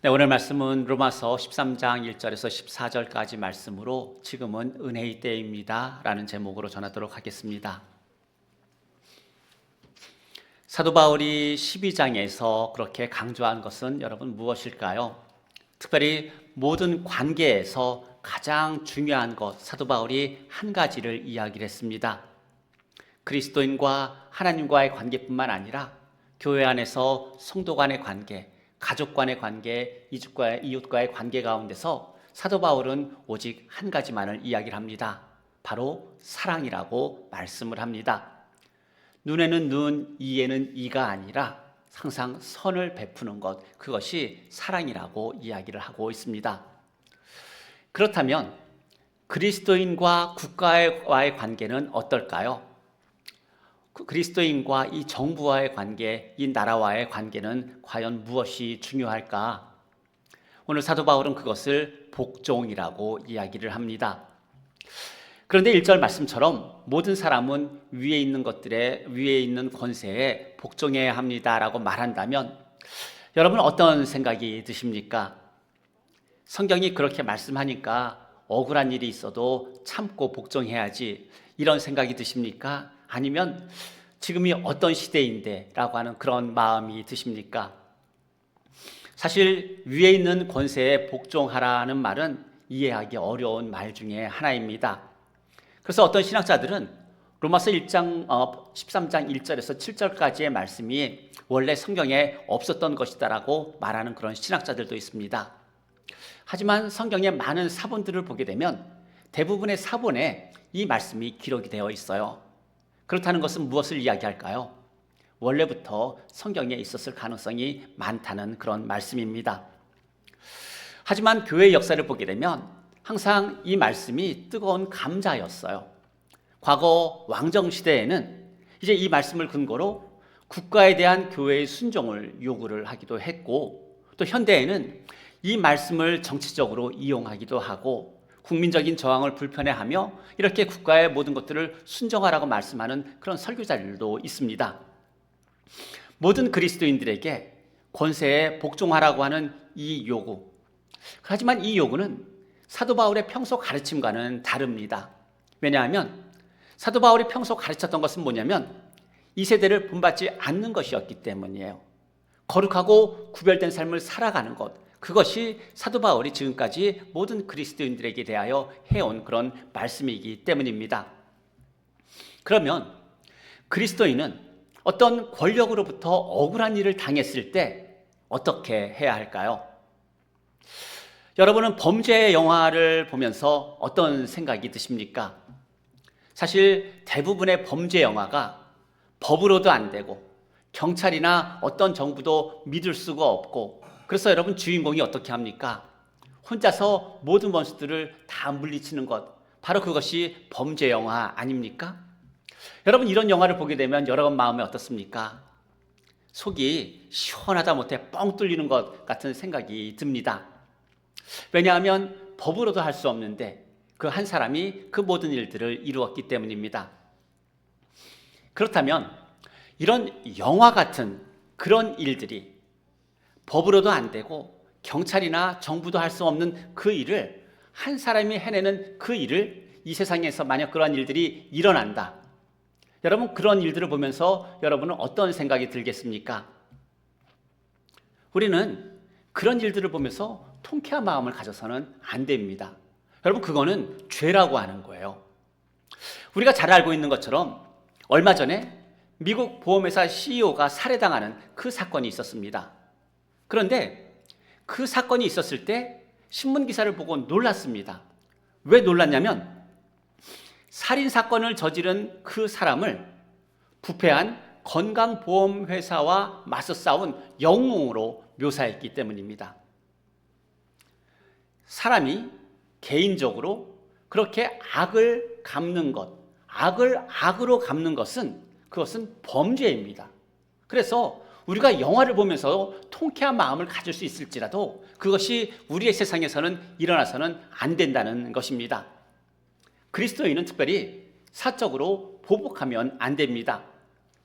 네, 오늘 말씀은 로마서 13장 1절에서 14절까지 말씀으로 지금은 은혜의 때입니다 라는 제목으로 전하도록 하겠습니다. 사도 바울이 12장에서 그렇게 강조한 것은 여러분 무엇일까요? 특별히 모든 관계에서 가장 중요한 것, 사도 바울이 한 가지를 이야기를 했습니다. 그리스도인과 하나님과의 관계뿐만 아니라 교회 안에서 성도 간의 관계, 가족 간의 관계, 이웃과의 관계 가운데서 사도 바울은 오직 한 가지만을 이야기를 합니다. 바로 사랑이라고 말씀을 합니다. 눈에는 눈, 이에는 이가 아니라 항상 선을 베푸는 것, 그것이 사랑이라고 이야기를 하고 있습니다. 그렇다면 그리스도인과 국가와의 관계는 어떨까요? 그리스도인과 이 정부와의 관계, 이 나라와의 관계는 과연 무엇이 중요할까? 오늘 사도 바울은 그것을 복종이라고 이야기를 합니다. 그런데 1절 말씀처럼 모든 사람은 위에 있는 권세에 복종해야 합니다라고 말한다면 여러분 어떤 생각이 드십니까? 성경이 그렇게 말씀하니까 억울한 일이 있어도 참고 복종해야지 이런 생각이 드십니까? 아니면 지금이 어떤 시대인데 라고 하는 그런 마음이 드십니까? 사실 위에 있는 권세에 복종하라는 말은 이해하기 어려운 말 중에 하나입니다. 그래서 어떤 신학자들은 로마서 13장 1절에서 7절까지의 말씀이 원래 성경에 없었던 것이다라고 말하는 그런 신학자들도 있습니다. 하지만 성경의 많은 사본들을 보게 되면 대부분의 사본에 이 말씀이 기록이 되어 있어요. 그렇다는 것은 무엇을 이야기할까요? 원래부터 성경에 있었을 가능성이 많다는 그런 말씀입니다. 하지만 교회의 역사를 보게 되면 항상 이 말씀이 뜨거운 감자였어요. 과거 왕정시대에는 이제 이 말씀을 근거로 국가에 대한 교회의 순종을 요구를 하기도 했고, 또 현대에는 이 말씀을 정치적으로 이용하기도 하고 국민적인 저항을 불편해하며 이렇게 국가의 모든 것들을 순종하라고 말씀하는 그런 설교자들도 있습니다. 모든 그리스도인들에게 권세에 복종하라고 하는 이 요구, 하지만 이 요구는 사도 바울의 평소 가르침과는 다릅니다. 왜냐하면 사도 바울이 평소 가르쳤던 것은 뭐냐면 이 세대를 본받지 않는 것이었기 때문이에요. 거룩하고 구별된 삶을 살아가는 것, 그것이 사도 바울이 지금까지 모든 그리스도인들에게 대하여 해온 그런 말씀이기 때문입니다. 그러면 그리스도인은 어떤 권력으로부터 억울한 일을 당했을 때 어떻게 해야 할까요? 여러분은 범죄 영화를 보면서 어떤 생각이 드십니까? 사실 대부분의 범죄 영화가 법으로도 안 되고 경찰이나 어떤 정부도 믿을 수가 없고, 그래서 여러분 주인공이 어떻게 합니까? 혼자서 모든 원수들을 다 물리치는 것, 바로 그것이 범죄 영화 아닙니까? 여러분 이런 영화를 보게 되면 여러분 마음에 어떻습니까? 속이 시원하다 못해 뻥 뚫리는 것 같은 생각이 듭니다. 왜냐하면 법으로도 할 수 없는데 그 한 사람이 그 모든 일들을 이루었기 때문입니다. 그렇다면 이런 영화 같은 그런 일들이 법으로도 안 되고 경찰이나 정부도 할 수 없는 그 일을 한 사람이 해내는 그 일을 이 세상에서 만약 그러한 일들이 일어난다. 여러분 그런 일들을 보면서 여러분은 어떤 생각이 들겠습니까? 우리는 그런 일들을 보면서 통쾌한 마음을 가져서는 안 됩니다. 여러분 그거는 죄라고 하는 거예요. 우리가 잘 알고 있는 것처럼 얼마 전에 미국 보험회사 CEO가 살해당하는 그 사건이 있었습니다. 그런데 그 사건이 있었을 때 신문 기사를 보고 놀랐습니다. 왜 놀랐냐면 살인사건을 저지른 그 사람을 부패한 건강보험회사와 맞서 싸운 영웅으로 묘사했기 때문입니다. 사람이 개인적으로 그렇게 악을 갚는 것, 악을 악으로 갚는 것은 그것은 범죄입니다. 그래서 우리가 영화를 보면서 통쾌한 마음을 가질 수 있을지라도 그것이 우리의 세상에서는 일어나서는 안 된다는 것입니다. 그리스도인은 특별히 사적으로 보복하면 안 됩니다.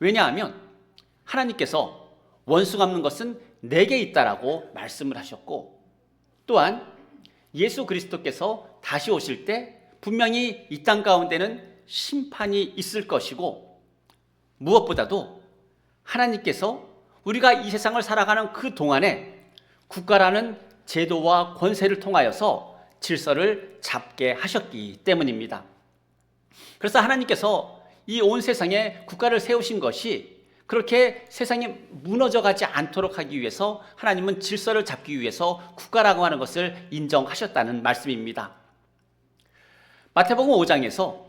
왜냐하면 하나님께서 원수 갚는 것은 내게 있다라고 말씀을 하셨고, 또한 예수 그리스도께서 다시 오실 때 분명히 이 땅 가운데는 심판이 있을 것이고, 무엇보다도 하나님께서 우리가 이 세상을 살아가는 그 동안에 국가라는 제도와 권세를 통하여서 질서를 잡게 하셨기 때문입니다. 그래서 하나님께서 이 온 세상에 국가를 세우신 것이 그렇게 세상이 무너져가지 않도록 하기 위해서, 하나님은 질서를 잡기 위해서 국가라고 하는 것을 인정하셨다는 말씀입니다. 마태복음 5장에서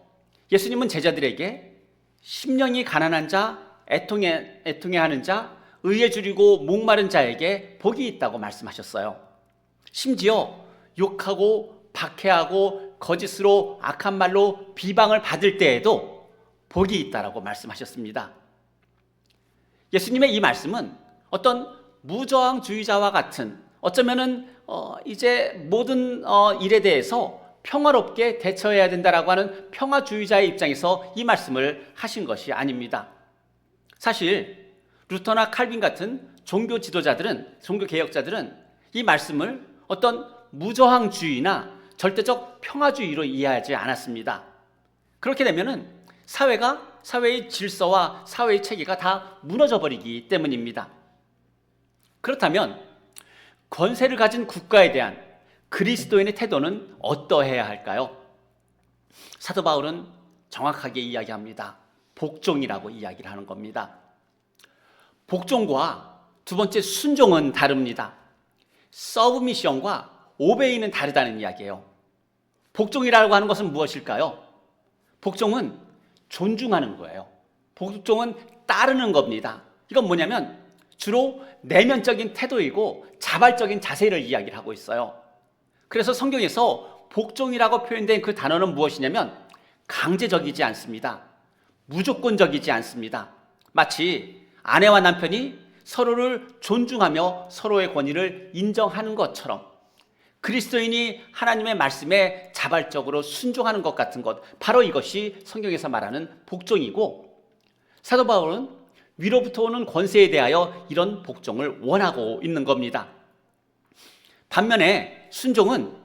예수님은 제자들에게 심령이 가난한 자, 애통해하는 자, 의에 줄이고 목마른 자에게 복이 있다고 말씀하셨어요. 심지어 욕하고 박해하고 거짓으로 악한 말로 비방을 받을 때에도 복이 있다라고 말씀하셨습니다. 예수님의 이 말씀은 어떤 무저항주의자와 같은, 어쩌면은 이제 모든 일에 대해서 평화롭게 대처해야 된다라고 하는 평화주의자의 입장에서 이 말씀을 하신 것이 아닙니다. 사실 루터나 칼빈 같은 종교 지도자들은, 종교 개혁자들은 이 말씀을 어떤 무저항주의나 절대적 평화주의로 이해하지 않았습니다. 그렇게 되면은 사회의 질서와 사회의 체계가 다 무너져 버리기 때문입니다. 그렇다면 권세를 가진 국가에 대한 그리스도인의 태도는 어떠해야 할까요? 사도 바울은 정확하게 이야기합니다. 복종이라고 이야기를 하는 겁니다. 복종과 두 번째 순종은 다릅니다. 서브미션과 오베이는 다르다는 이야기예요. 복종이라고 하는 것은 무엇일까요? 복종은 존중하는 거예요. 복종은 따르는 겁니다. 이건 뭐냐면 주로 내면적인 태도이고 자발적인 자세를 이야기를 하고 있어요. 그래서 성경에서 복종이라고 표현된 그 단어는 무엇이냐면 강제적이지 않습니다. 무조건적이지 않습니다. 마치 아내와 남편이 서로를 존중하며 서로의 권위를 인정하는 것처럼 그리스도인이 하나님의 말씀에 자발적으로 순종하는 것 같은 것, 바로 이것이 성경에서 말하는 복종이고, 사도 바울은 위로부터 오는 권세에 대하여 이런 복종을 원하고 있는 겁니다. 반면에 순종은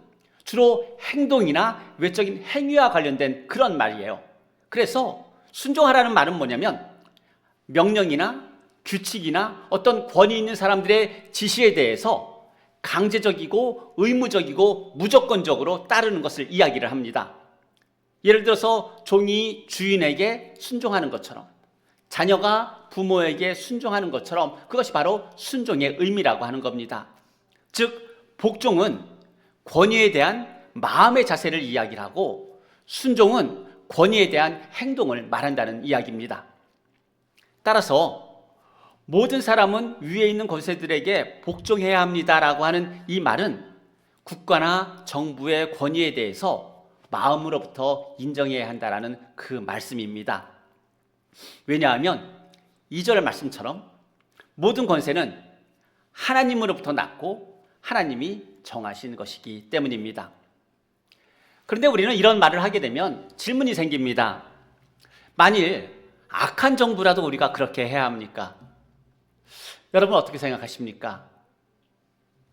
주로 행동이나 외적인 행위와 관련된 그런 말이에요. 그래서 순종하라는 말은 뭐냐면 명령이나 규칙이나 어떤 권위 있는 사람들의 지시에 대해서 강제적이고 의무적이고 무조건적으로 따르는 것을 이야기를 합니다. 예를 들어서 종이 주인에게 순종하는 것처럼, 자녀가 부모에게 순종하는 것처럼, 그것이 바로 순종의 의미라고 하는 겁니다. 즉 복종은 권위에 대한 마음의 자세를 이야기를 하고, 순종은 권위에 대한 행동을 말한다는 이야기입니다. 따라서 모든 사람은 위에 있는 권세들에게 복종해야 합니다라고 하는 이 말은 국가나 정부의 권위에 대해서 마음으로부터 인정해야 한다라는 그 말씀입니다. 왜냐하면 2절 말씀처럼 모든 권세는 하나님으로부터 났고 하나님이 정하신 것이기 때문입니다. 그런데 우리는 이런 말을 하게 되면 질문이 생깁니다. 만일 악한 정부라도 우리가 그렇게 해야 합니까? 여러분 어떻게 생각하십니까?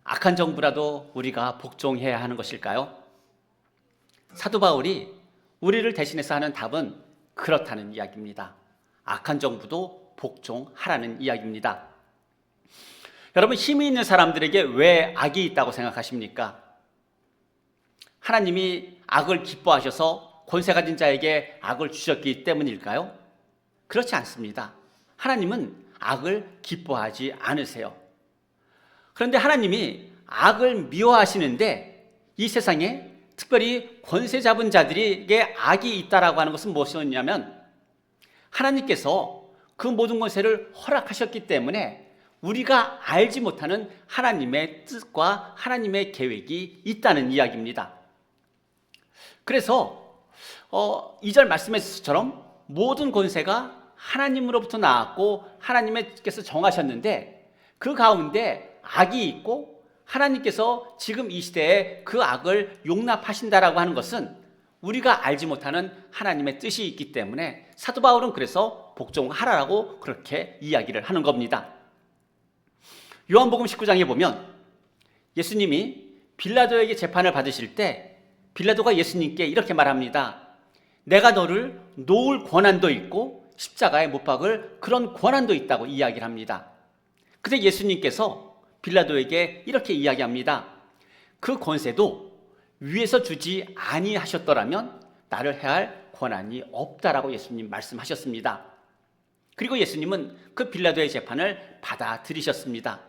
악한 정부라도 우리가 복종해야 하는 것일까요? 사도 바울이 우리를 대신해서 하는 답은 그렇다는 이야기입니다. 악한 정부도 복종하라는 이야기입니다. 여러분, 힘이 있는 사람들에게 왜 악이 있다고 생각하십니까? 하나님이 악을 기뻐하셔서 권세 가진 자에게 악을 주셨기 때문일까요? 그렇지 않습니다. 하나님은 악을 기뻐하지 않으세요. 그런데 하나님이 악을 미워하시는데 이 세상에 특별히 권세 잡은 자들에게 악이 있다라고 하는 것은 무엇이었냐면, 하나님께서 그 모든 권세를 허락하셨기 때문에 우리가 알지 못하는 하나님의 뜻과 하나님의 계획이 있다는 이야기입니다. 그래서 2절 말씀에서처럼 모든 권세가 하나님으로부터 나왔고 하나님께서 정하셨는데 그 가운데 악이 있고 하나님께서 지금 이 시대에 그 악을 용납하신다라고 하는 것은 우리가 알지 못하는 하나님의 뜻이 있기 때문에 사도 바울은 그래서 복종하라라고 그렇게 이야기를 하는 겁니다. 요한복음 19장에 보면 예수님이 빌라도에게 재판을 받으실 때 빌라도가 예수님께 이렇게 말합니다. 내가 너를 놓을 권한도 있고 십자가에 못 박을 그런 권한도 있다고 이야기를 합니다. 근데 예수님께서 빌라도에게 이렇게 이야기합니다. 그 권세도 위에서 주지 아니하셨더라면 나를 해할 권한이 없다라고 예수님 말씀하셨습니다. 그리고 예수님은 그 빌라도의 재판을 받아들이셨습니다.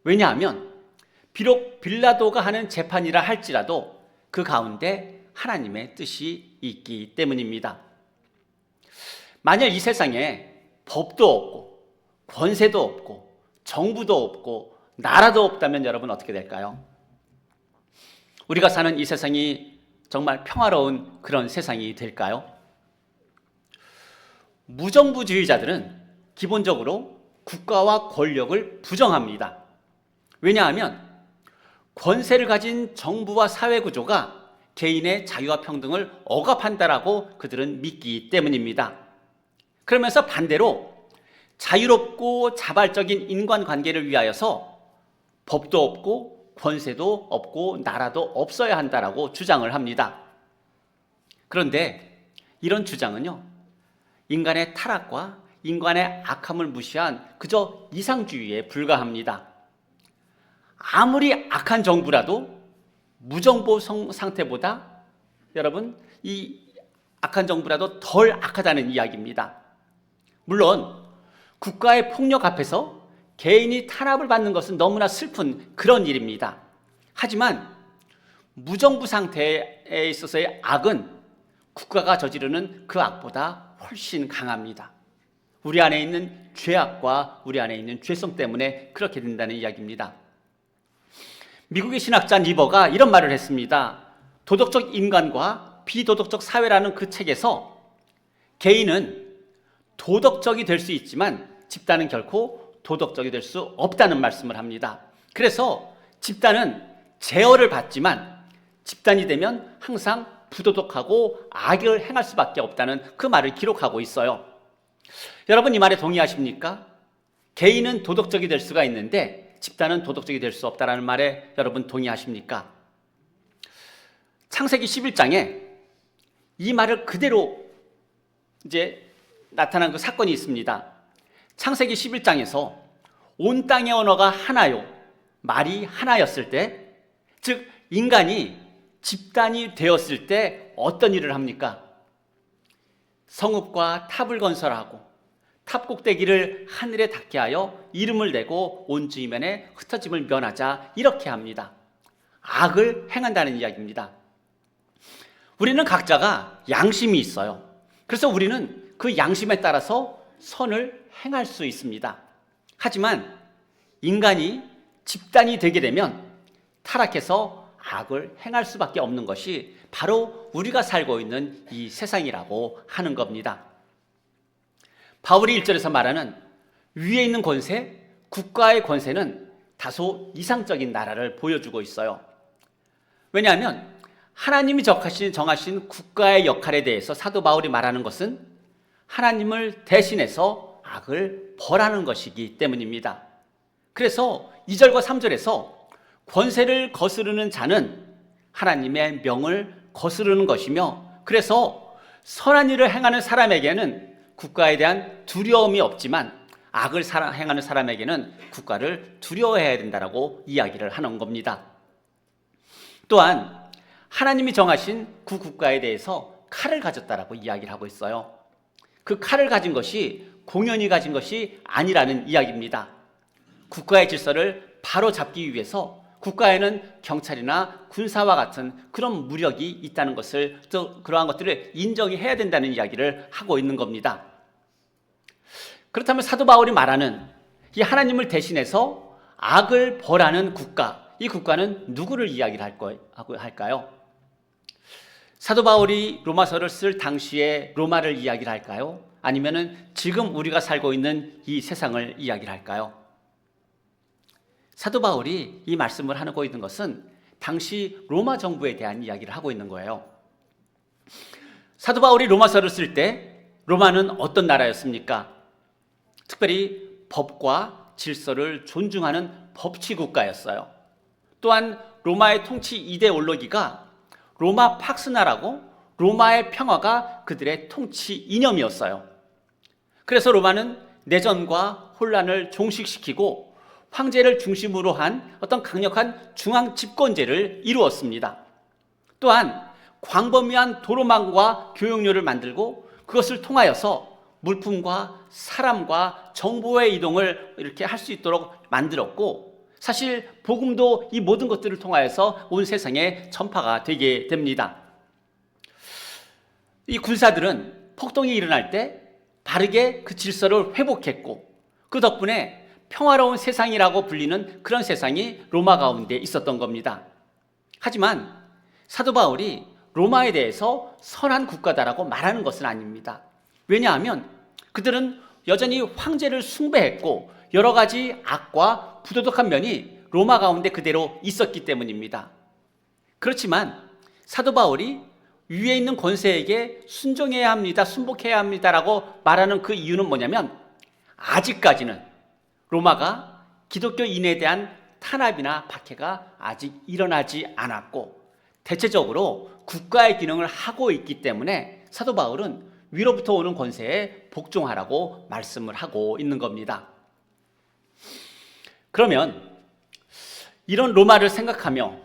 왜냐하면 비록 빌라도가 하는 재판이라 할지라도 그 가운데 하나님의 뜻이 있기 때문입니다. 만약 이 세상에 법도 없고 권세도 없고 정부도 없고 나라도 없다면 여러분 어떻게 될까요? 우리가 사는 이 세상이 정말 평화로운 그런 세상이 될까요? 무정부주의자들은 기본적으로 국가와 권력을 부정합니다. 왜냐하면 권세를 가진 정부와 사회 구조가 개인의 자유와 평등을 억압한다라고 그들은 믿기 때문입니다. 그러면서 반대로 자유롭고 자발적인 인간관계를 위하여서 법도 없고 권세도 없고 나라도 없어야 한다라고 주장을 합니다. 그런데 이런 주장은요, 인간의 타락과 인간의 악함을 무시한 그저 이상주의에 불과합니다. 아무리 악한 정부라도 무정부 상태보다 여러분 이 악한 정부라도 덜 악하다는 이야기입니다. 물론 국가의 폭력 앞에서 개인이 탄압을 받는 것은 너무나 슬픈 그런 일입니다. 하지만 무정부 상태에 있어서의 악은 국가가 저지르는 그 악보다 훨씬 강합니다. 우리 안에 있는 죄악과 우리 안에 있는 죄성 때문에 그렇게 된다는 이야기입니다. 미국의 신학자 니버가 이런 말을 했습니다. 도덕적 인간과 비도덕적 사회라는 그 책에서 개인은 도덕적이 될 수 있지만 집단은 결코 도덕적이 될 수 없다는 말씀을 합니다. 그래서 집단은 제어를 받지만 집단이 되면 항상 부도덕하고 악을 행할 수밖에 없다는 그 말을 기록하고 있어요. 여러분 이 말에 동의하십니까? 개인은 도덕적이 될 수가 있는데 집단은 도덕적이 될 수 없다는 말에 여러분 동의하십니까? 창세기 11장에 이 말을 그대로 이제 나타난 그 사건이 있습니다. 창세기 11장에서 온 땅의 언어가 하나요, 말이 하나였을 때, 즉 인간이 집단이 되었을 때 어떤 일을 합니까? 성읍과 탑을 건설하고 탑 꼭대기를 하늘에 닿게 하여 이름을 내고 온 주위면에 흩어짐을 면하자 이렇게 합니다. 악을 행한다는 이야기입니다. 우리는 각자가 양심이 있어요. 그래서 우리는 그 양심에 따라서 선을 행할 수 있습니다. 하지만 인간이 집단이 되게 되면 타락해서 악을 행할 수밖에 없는 것이 바로 우리가 살고 있는 이 세상이라고 하는 겁니다. 바울이 1절에서 말하는 위에 있는 권세, 국가의 권세는 다소 이상적인 나라를 보여주고 있어요. 왜냐하면 하나님이 정하신 국가의 역할에 대해서 사도 바울이 말하는 것은 하나님을 대신해서 악을 벌하는 것이기 때문입니다. 그래서 2절과 3절에서 권세를 거스르는 자는 하나님의 명을 거스르는 것이며, 그래서 선한 일을 행하는 사람에게는 국가에 대한 두려움이 없지만 악을 행하는 사람에게는 국가를 두려워해야 된다라고 이야기를 하는 겁니다. 또한 하나님이 정하신 그 국가에 대해서 칼을 가졌다라고 이야기를 하고 있어요. 그 칼을 가진 것이 공연히 가진 것이 아니라는 이야기입니다. 국가의 질서를 바로 잡기 위해서 국가에는 경찰이나 군사와 같은 그런 무력이 있다는 것을, 또 그러한 것들을 인정해야 된다는 이야기를 하고 있는 겁니다. 그렇다면 사도 바울이 말하는 이 하나님을 대신해서 악을 벌하는 국가, 이 국가는 누구를 이야기를 할까요? 사도 바울이 로마서를 쓸 당시에 로마를 이야기를 할까요? 아니면은 지금 우리가 살고 있는 이 세상을 이야기를 할까요? 사도 바울이 이 말씀을 하고 있는 것은 당시 로마 정부에 대한 이야기를 하고 있는 거예요. 사도 바울이 로마서를 쓸 때 로마는 어떤 나라였습니까? 특별히 법과 질서를 존중하는 법치 국가였어요. 또한 로마의 통치 이데올로기가 로마 팍스나라고 로마의 평화가 그들의 통치 이념이었어요. 그래서 로마는 내전과 혼란을 종식시키고 황제를 중심으로 한 어떤 강력한 중앙 집권제를 이루었습니다. 또한 광범위한 도로망과 교역로를 만들고 그것을 통하여서 물품과 사람과 정보의 이동을 이렇게 할 수 있도록 만들었고, 사실 복음도 이 모든 것들을 통하여서 온 세상에 전파가 되게 됩니다. 이 군사들은 폭동이 일어날 때 바르게 그 질서를 회복했고, 그 덕분에 평화로운 세상이라고 불리는 그런 세상이 로마 가운데 있었던 겁니다. 하지만 사도 바울이 로마에 대해서 선한 국가다라고 말하는 것은 아닙니다. 왜냐하면 그들은 여전히 황제를 숭배했고 여러 가지 악과 부도덕한 면이 로마 가운데 그대로 있었기 때문입니다. 그렇지만 사도 바울이 위에 있는 권세에게 순종해야 합니다, 순복해야 합니다라고 말하는 그 이유는 뭐냐면, 아직까지는 로마가 기독교인에 대한 탄압이나 박해가 아직 일어나지 않았고 대체적으로 국가의 기능을 하고 있기 때문에 사도 바울은 위로부터 오는 권세에 복종하라고 말씀을 하고 있는 겁니다. 그러면 이런 로마를 생각하며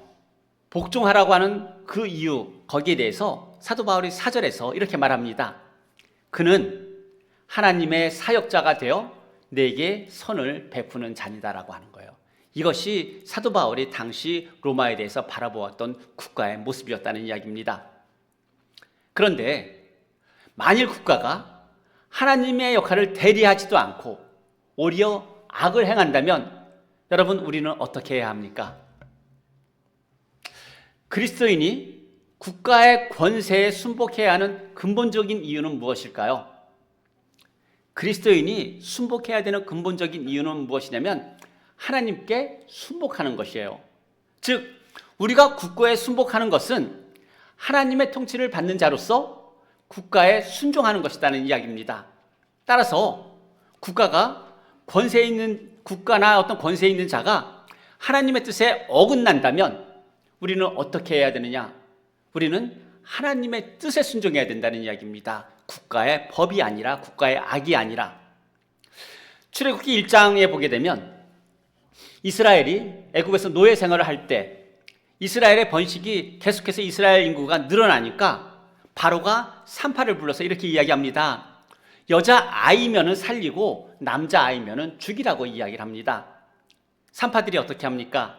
복종하라고 하는 그 이유, 거기에 대해서 사도 바울이 4절에서 이렇게 말합니다. 그는 하나님의 사역자가 되어 내게 선을 베푸는 자니다라고 하는 거예요. 이것이 사도 바울이 당시 로마에 대해서 바라보았던 국가의 모습이었다는 이야기입니다. 그런데 만일 국가가 하나님의 역할을 대리하지도 않고 오히려 악을 행한다면 여러분, 우리는 어떻게 해야 합니까? 그리스도인이 국가의 권세에 순복해야 하는 근본적인 이유는 무엇일까요? 그리스도인이 순복해야 되는 근본적인 이유는 무엇이냐면 하나님께 순복하는 것이에요. 즉, 우리가 국가에 순복하는 것은 하나님의 통치를 받는 자로서 국가에 순종하는 것이라는 이야기입니다. 따라서 국가가 권세 있는 국가나 어떤 권세 있는 자가 하나님의 뜻에 어긋난다면 우리는 어떻게 해야 되느냐? 우리는 하나님의 뜻에 순종해야 된다는 이야기입니다. 국가의 법이 아니라, 국가의 악이 아니라. 출애굽기 1장에 보게 되면 이스라엘이 애굽에서 노예 생활을 할 때 이스라엘의 번식이 계속해서 이스라엘 인구가 늘어나니까 바로가 산파를 불러서 이렇게 이야기합니다. 여자아이면은 살리고 남자아이면은 죽이라고 이야기를 합니다. 산파들이 어떻게 합니까?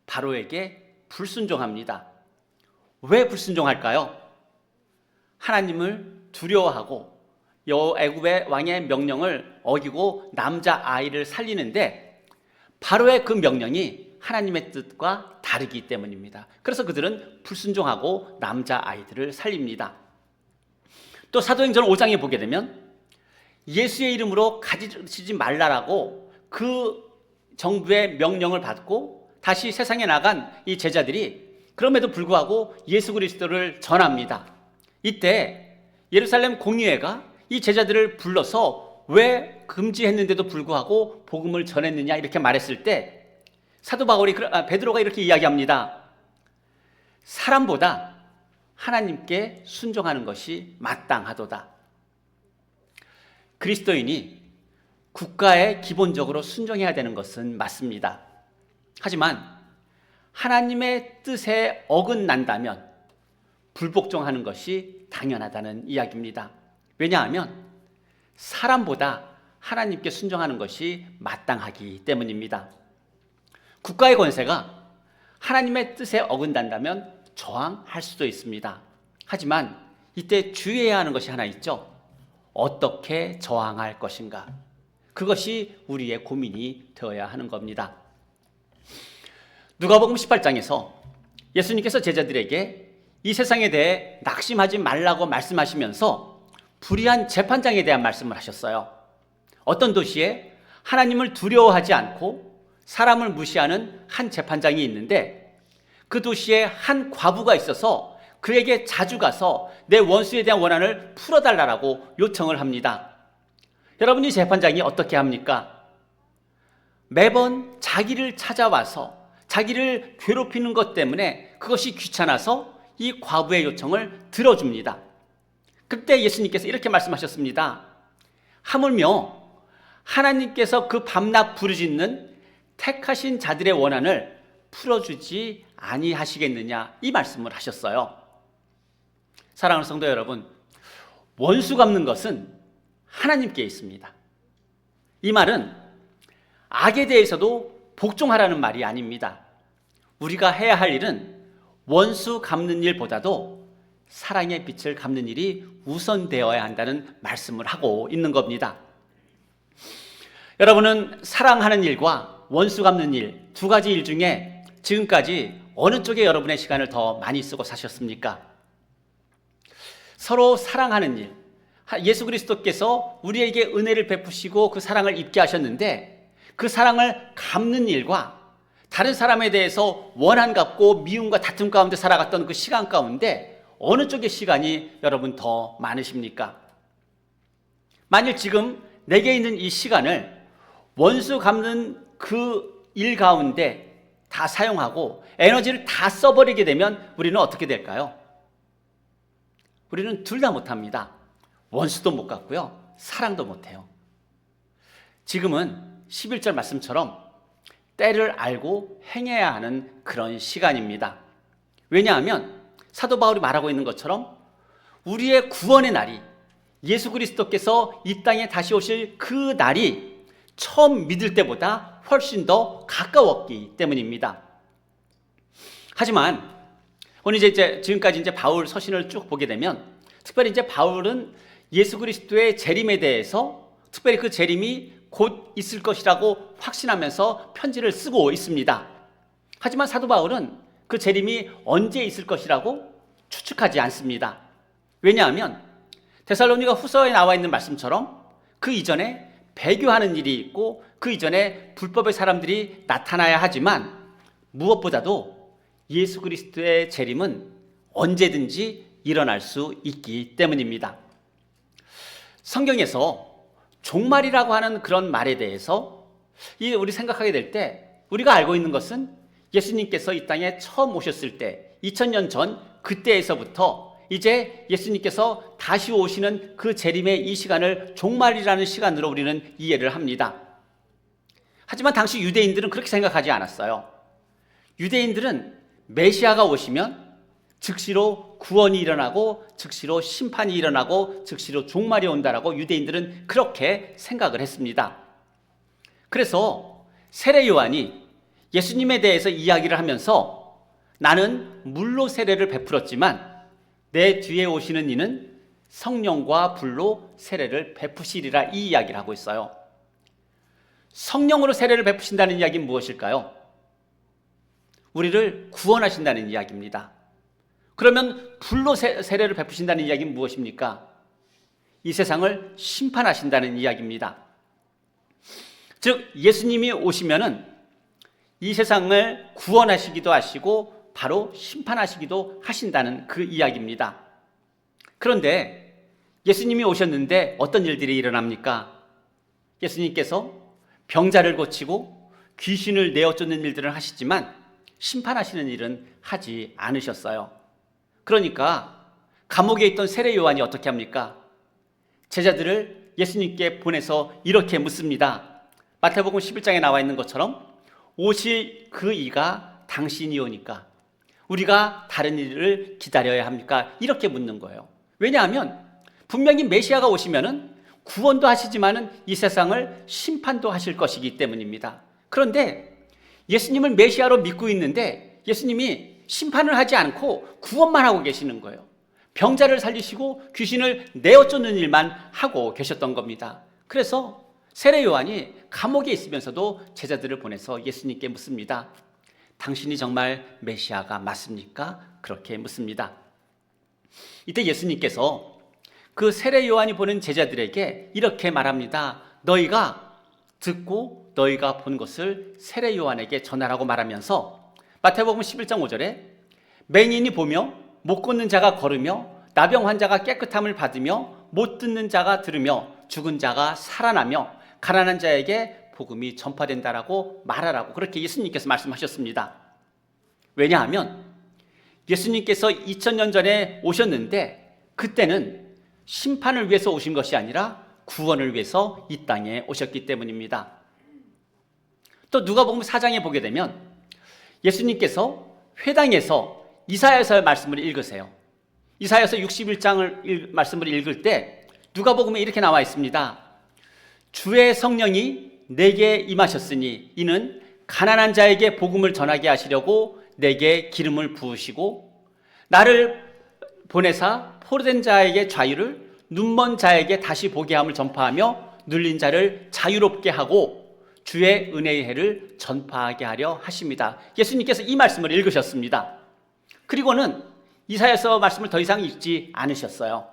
바로에게 불순종합니다. 왜 불순종할까요? 하나님을 두려워하고 애굽의 왕의 명령을 어기고 남자아이를 살리는데 바로의 그 명령이 하나님의 뜻과 다르기 때문입니다. 그래서 그들은 불순종하고 남자아이들을 살립니다. 또 사도행전 5장에 보게 되면 예수의 이름으로 가르치지 말라라고 그 정부의 명령을 받고 다시 세상에 나간 이 제자들이 그럼에도 불구하고 예수 그리스도를 전합니다. 이때 예루살렘 공의회가 이 제자들을 불러서 왜 금지했는데도 불구하고 복음을 전했느냐 이렇게 말했을 때 사도 베드로가 이렇게 이야기합니다. 사람보다 하나님께 순종하는 것이 마땅하도다. 그리스도인이 국가에 기본적으로 순종해야 되는 것은 맞습니다. 하지만 하나님의 뜻에 어긋난다면 불복종하는 것이 당연하다는 이야기입니다. 왜냐하면 사람보다 하나님께 순종하는 것이 마땅하기 때문입니다. 국가의 권세가 하나님의 뜻에 어긋난다면 저항할 수도 있습니다. 하지만 이때 주의해야 하는 것이 하나 있죠. 어떻게 저항할 것인가? 그것이 우리의 고민이 되어야 하는 겁니다. 누가복음 18장에서 예수님께서 제자들에게 이 세상에 대해 낙심하지 말라고 말씀하시면서 불의한 재판장에 대한 말씀을 하셨어요. 어떤 도시에 하나님을 두려워하지 않고 사람을 무시하는 한 재판장이 있는데 그 도시에 한 과부가 있어서 그에게 자주 가서 내 원수에 대한 원한을 풀어달라고 요청을 합니다. 여러분, 이 재판장이 어떻게 합니까? 매번 자기를 찾아와서 자기를 괴롭히는 것 때문에 그것이 귀찮아서 이 과부의 요청을 들어줍니다. 그때 예수님께서 이렇게 말씀하셨습니다. 하물며 하나님께서 그 밤낮 부르짖는 택하신 자들의 원한을 풀어주지 아니하시겠느냐, 이 말씀을 하셨어요. 사랑하는 성도 여러분, 원수 갚는 것은 하나님께 있습니다. 이 말은 악에 대해서도 복종하라는 말이 아닙니다. 우리가 해야 할 일은 원수 갚는 일보다도 사랑의 빛을 갚는 일이 우선되어야 한다는 말씀을 하고 있는 겁니다. 여러분은 사랑하는 일과 원수 갚는 일, 두 가지 일 중에 지금까지 어느 쪽에 여러분의 시간을 더 많이 쓰고 사셨습니까? 서로 사랑하는 일, 예수 그리스도께서 우리에게 은혜를 베푸시고 그 사랑을 입게 하셨는데 그 사랑을 갚는 일과 다른 사람에 대해서 원한 갚고 미움과 다툼 가운데 살아갔던 그 시간 가운데 어느 쪽의 시간이 여러분 더 많으십니까? 만일 지금 내게 있는 이 시간을 원수 갚는 그 일 가운데 다 사용하고 에너지를 다 써버리게 되면 우리는 어떻게 될까요? 우리는 둘 다 못합니다. 원수도 못 갚고요, 사랑도 못해요. 지금은 11절 말씀처럼 때를 알고 행해야 하는 그런 시간입니다. 왜냐하면 사도 바울이 말하고 있는 것처럼 우리의 구원의 날이, 예수 그리스도께서 이 땅에 다시 오실 그 날이 처음 믿을 때보다 훨씬 더 가까웠기 때문입니다. 하지만 오늘 지금까지 바울 서신을 쭉 보게 되면 특별히 바울은 예수 그리스도의 재림에 대해서 특별히 그 재림이 곧 있을 것이라고 확신하면서 편지를 쓰고 있습니다. 하지만 사도 바울은 그 재림이 언제 있을 것이라고 추측하지 않습니다. 왜냐하면 데살로니가 후서에 나와 있는 말씀처럼 그 이전에 배교하는 일이 있고 그 이전에 불법의 사람들이 나타나야 하지만 무엇보다도 예수 그리스도의 재림은 언제든지 일어날 수 있기 때문입니다. 성경에서 종말이라고 하는 그런 말에 대해서 우리 생각하게 될 때 우리가 알고 있는 것은 예수님께서 이 땅에 처음 오셨을 때 2000년 전 그때에서부터 이제 예수님께서 다시 오시는 그 재림의 이 시간을 종말이라는 시간으로 우리는 이해를 합니다. 하지만 당시 유대인들은 그렇게 생각하지 않았어요. 유대인들은 메시아가 오시면 즉시로 구원이 일어나고 즉시로 심판이 일어나고 즉시로 종말이 온다라고 유대인들은 그렇게 생각을 했습니다. 그래서 세례 요한이 예수님에 대해서 이야기를 하면서 나는 물로 세례를 베풀었지만 내 뒤에 오시는 이는 성령과 불로 세례를 베푸시리라, 이 이야기를 하고 있어요. 성령으로 세례를 베푸신다는 이야기는 무엇일까요? 우리를 구원하신다는 이야기입니다. 그러면 불로 세례를 베푸신다는 이야기는 무엇입니까? 이 세상을 심판하신다는 이야기입니다. 즉 예수님이 오시면은 이 세상을 구원하시기도 하시고 바로 심판하시기도 하신다는 그 이야기입니다. 그런데 예수님이 오셨는데 어떤 일들이 일어납니까? 예수님께서 병자를 고치고 귀신을 내어 쫓는 일들을 하시지만 심판하시는 일은 하지 않으셨어요. 그러니까 감옥에 있던 세례 요한이 어떻게 합니까? 제자들을 예수님께 보내서 이렇게 묻습니다. 마태복음 11장에 나와 있는 것처럼 오실 그 이가 당신이 오니까 우리가 다른 일을 기다려야 합니까? 이렇게 묻는 거예요. 왜냐하면 분명히 메시아가 오시면은 구원도 하시지만은 이 세상을 심판도 하실 것이기 때문입니다. 그런데 예수님을 메시아로 믿고 있는데 예수님이 심판을 하지 않고 구원만 하고 계시는 거예요. 병자를 살리시고 귀신을 내어 쫓는 일만 하고 계셨던 겁니다. 그래서 세례 요한이 감옥에 있으면서도 제자들을 보내서 예수님께 묻습니다. 당신이 정말 메시아가 맞습니까? 그렇게 묻습니다. 이때 예수님께서 그 세례 요한이 보낸 제자들에게 이렇게 말합니다. 너희가 듣고 너희가 본 것을 세례 요한에게 전하라고 말하면서 마태복음 11장 5절에 맹인이 보며 못 걷는 자가 걸으며 나병 환자가 깨끗함을 받으며 못 듣는 자가 들으며 죽은 자가 살아나며 가난한 자에게 복음이 전파된다라고 말하라고 그렇게 예수님께서 말씀하셨습니다. 왜냐하면 예수님께서 2000년 전에 오셨는데 그때는 심판을 위해서 오신 것이 아니라 구원을 위해서 이 땅에 오셨기 때문입니다. 또 누가복음 4장에 보게 되면 예수님께서 회당에서 이사야서의 말씀을 읽으세요. 이사야서 61장을 말씀을 읽을 때 누가복음에 이렇게 나와 있습니다. 주의 성령이 내게 임하셨으니 이는 가난한 자에게 복음을 전하게 하시려고 내게 기름을 부으시고 나를 보내사 포로된 자에게 자유를 눈먼 자에게 다시 보게 함을 전파하며 눌린 자를 자유롭게 하고 주의 은혜의 해를 전파하게 하려 하십니다. 예수님께서 이 말씀을 읽으셨습니다. 그리고는 이사야서 말씀을 더 이상 읽지 않으셨어요.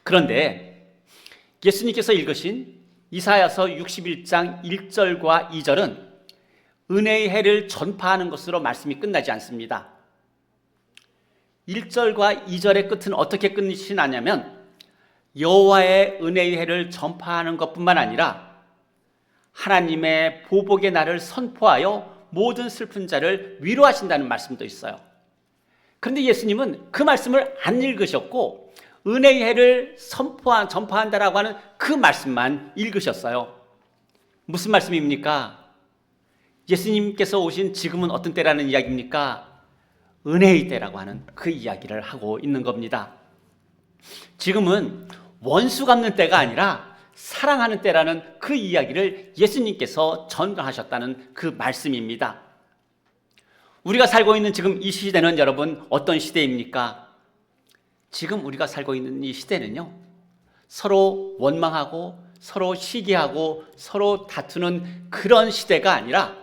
그런데 예수님께서 읽으신 이사야서 61장 1절과 2절은 은혜의 해를 전파하는 것으로 말씀이 끝나지 않습니다. 1절과 2절의 끝은 어떻게 끝이 나냐면 여호와의 은혜의 해를 전파하는 것뿐만 아니라 하나님의 보복의 날을 선포하여 모든 슬픈 자를 위로하신다는 말씀도 있어요. 그런데 예수님은 그 말씀을 안 읽으셨고 은혜의 해를 전파한다라고 하는 그 말씀만 읽으셨어요. 무슨 말씀입니까? 예수님께서 오신 지금은 어떤 때라는 이야기입니까? 은혜의 때라고 하는 그 이야기를 하고 있는 겁니다. 지금은 원수 갚는 때가 아니라 사랑하는 때라는 그 이야기를 예수님께서 전하셨다는 그 말씀입니다. 우리가 살고 있는 지금 이 시대는 여러분 어떤 시대입니까? 지금 우리가 살고 있는 이 시대는요, 서로 원망하고 서로 시기하고 서로 다투는 그런 시대가 아니라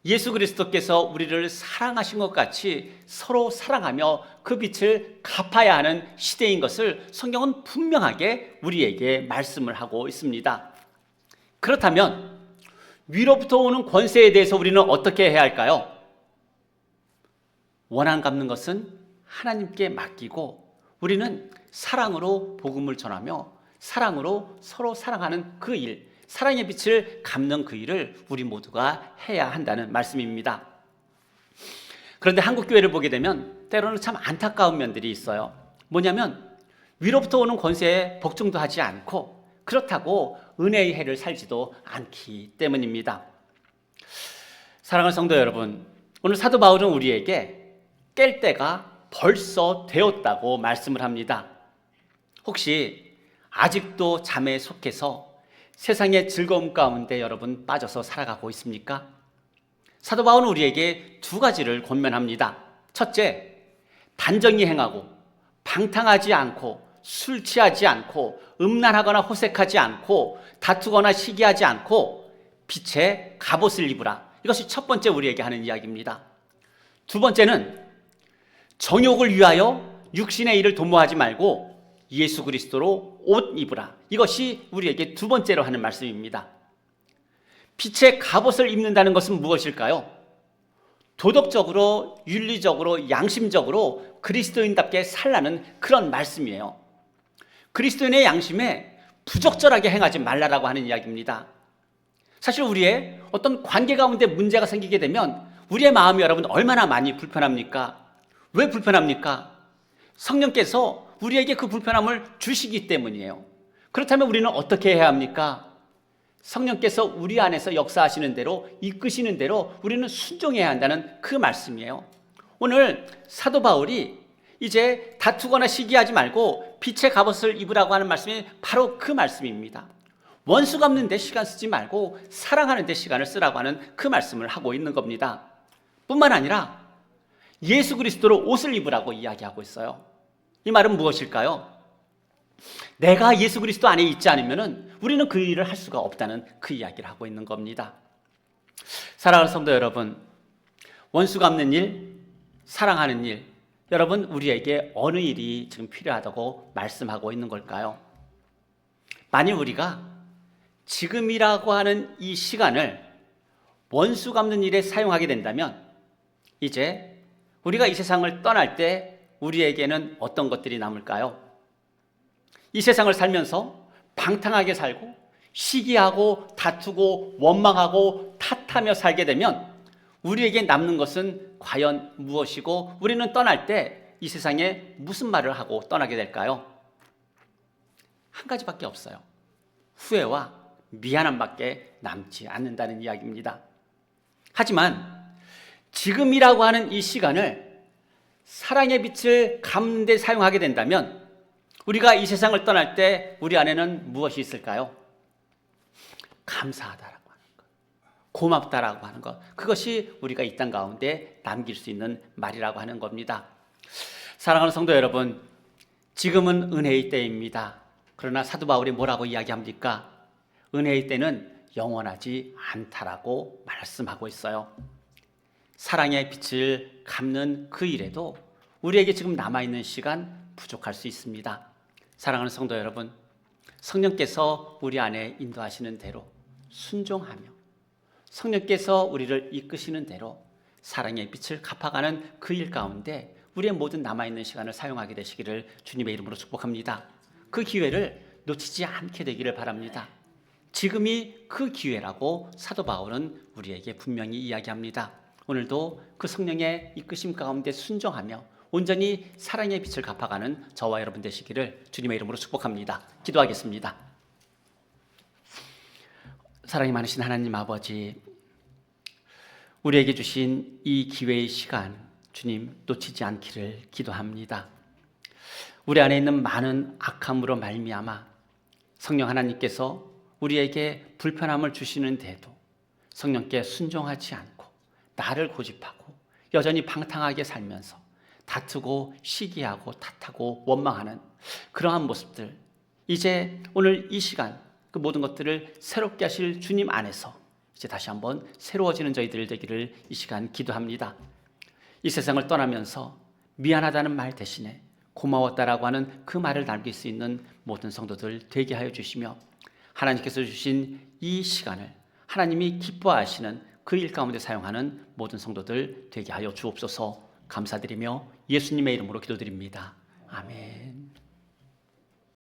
예수 그리스도께서 우리를 사랑하신 것 같이 서로 사랑하며 그 빛을 갚아야 하는 시대인 것을 성경은 분명하게 우리에게 말씀을 하고 있습니다. 그렇다면 위로부터 오는 권세에 대해서 우리는 어떻게 해야 할까요? 원한 갚는 것은 하나님께 맡기고 우리는 사랑으로 복음을 전하며 사랑으로 서로 사랑하는 그 일, 사랑의 빛을 갚는 그 일을 우리 모두가 해야 한다는 말씀입니다. 그런데 한국교회를 보게 되면 때로는 참 안타까운 면들이 있어요. 뭐냐면 위로부터 오는 권세에 복종도 하지 않고 그렇다고 은혜의 해를 살지도 않기 때문입니다. 사랑하는 성도 여러분, 오늘 사도 바울은 우리에게 깰 때가 벌써 되었다고 말씀을 합니다. 혹시 아직도 잠에 속해서 세상의 즐거움 가운데 여러분 빠져서 살아가고 있습니까? 사도 바울은 우리에게 두 가지를 권면합니다. 첫째, 단정히 행하고 방탕하지 않고 술 취하지 않고 음란하거나 호색하지 않고 다투거나 시기하지 않고 빛의 갑옷을 입으라. 이것이 첫 번째 우리에게 하는 이야기입니다. 두 번째는 정욕을 위하여 육신의 일을 도모하지 말고 예수 그리스도로 옷 입으라. 이것이 우리에게 두 번째로 하는 말씀입니다. 빛의 갑옷을 입는다는 것은 무엇일까요? 도덕적으로, 윤리적으로, 양심적으로 그리스도인답게 살라는 그런 말씀이에요. 그리스도인의 양심에 부적절하게 행하지 말라라고 하는 이야기입니다. 사실 우리의 어떤 관계 가운데 문제가 생기게 되면 우리의 마음이 여러분 얼마나 많이 불편합니까? 왜 불편합니까? 성령께서 우리에게 그 불편함을 주시기 때문이에요. 그렇다면 우리는 어떻게 해야 합니까? 성령께서 우리 안에서 역사하시는 대로, 이끄시는 대로 우리는 순종해야 한다는 그 말씀이에요. 오늘 사도 바울이 이제 다투거나 시기하지 말고 빛의 갑옷을 입으라고 하는 말씀이 바로 그 말씀입니다. 원수 갚는 데 시간 쓰지 말고 사랑하는 데 시간을 쓰라고 하는 그 말씀을 하고 있는 겁니다. 뿐만 아니라 예수 그리스도로 옷을 입으라고 이야기하고 있어요. 이 말은 무엇일까요? 내가 예수 그리스도 안에 있지 않으면 우리는 그 일을 할 수가 없다는 그 이야기를 하고 있는 겁니다. 사랑하는 성도 여러분, 원수 갚는 일, 사랑하는 일, 여러분 우리에게 어느 일이 지금 필요하다고 말씀하고 있는 걸까요? 만일 우리가 지금이라고 하는 이 시간을 원수 갚는 일에 사용하게 된다면 이제 우리가 이 세상을 떠날 때 우리에게는 어떤 것들이 남을까요? 이 세상을 살면서 방탕하게 살고 시기하고 다투고 원망하고 탓하며 살게 되면 우리에게 남는 것은 과연 무엇이고 우리는 떠날 때 이 세상에 무슨 말을 하고 떠나게 될까요? 한 가지밖에 없어요. 후회와 미안함밖에 남지 않는다는 이야기입니다. 하지만 지금이라고 하는 이 시간을 사랑의 빛을 갚는 데 사용하게 된다면 우리가 이 세상을 떠날 때 우리 안에는 무엇이 있을까요? 감사하다라고 하는 것, 고맙다라고 하는 것, 그것이 우리가 이 땅 가운데 남길 수 있는 말이라고 하는 겁니다. 사랑하는 성도 여러분, 지금은 은혜의 때입니다. 그러나 사도 바울이 뭐라고 이야기합니까? 은혜의 때는 영원하지 않다라고 말씀하고 있어요. 사랑의 빛을 갚는 그 일에도 우리에게 지금 남아있는 시간 부족할 수 있습니다. 사랑하는 성도 여러분, 성령께서 우리 안에 인도하시는 대로 순종하며 성령께서 우리를 이끄시는 대로 사랑의 빛을 갚아가는 그 일 가운데 우리의 모든 남아있는 시간을 사용하게 되시기를 주님의 이름으로 축복합니다. 그 기회를 놓치지 않게 되기를 바랍니다. 지금이 그 기회라고 사도 바울은 우리에게 분명히 이야기합니다. 오늘도 그 성령의 이끄심 가운데 순종하며 온전히 사랑의 빛을 갚아가는 저와 여러분 되시기를 주님의 이름으로 축복합니다. 기도하겠습니다. 사랑이 많으신 하나님 아버지, 우리에게 주신 이 기회의 시간 주님 놓치지 않기를 기도합니다. 우리 안에 있는 많은 악함으로 말미암아 성령 하나님께서 우리에게 불편함을 주시는데도 성령께 순종하지 않고 나를 고집하고 여전히 방탕하게 살면서 다투고 시기하고 탓하고 원망하는 그러한 모습들, 이제 오늘 이 시간 그 모든 것들을 새롭게 하실 주님 안에서 이제 다시 한번 새로워지는 저희들 되기를 이 시간 기도합니다. 이 세상을 떠나면서 미안하다는 말 대신에 고마웠다라고 하는 그 말을 남길 수 있는 모든 성도들 되게 하여 주시며 하나님께서 주신 이 시간을 하나님이 기뻐하시는 그 일 가운데 사용하는 모든 성도들 되게 하여 주옵소서. 감사드리며 예수님의 이름으로 기도드립니다. 아멘.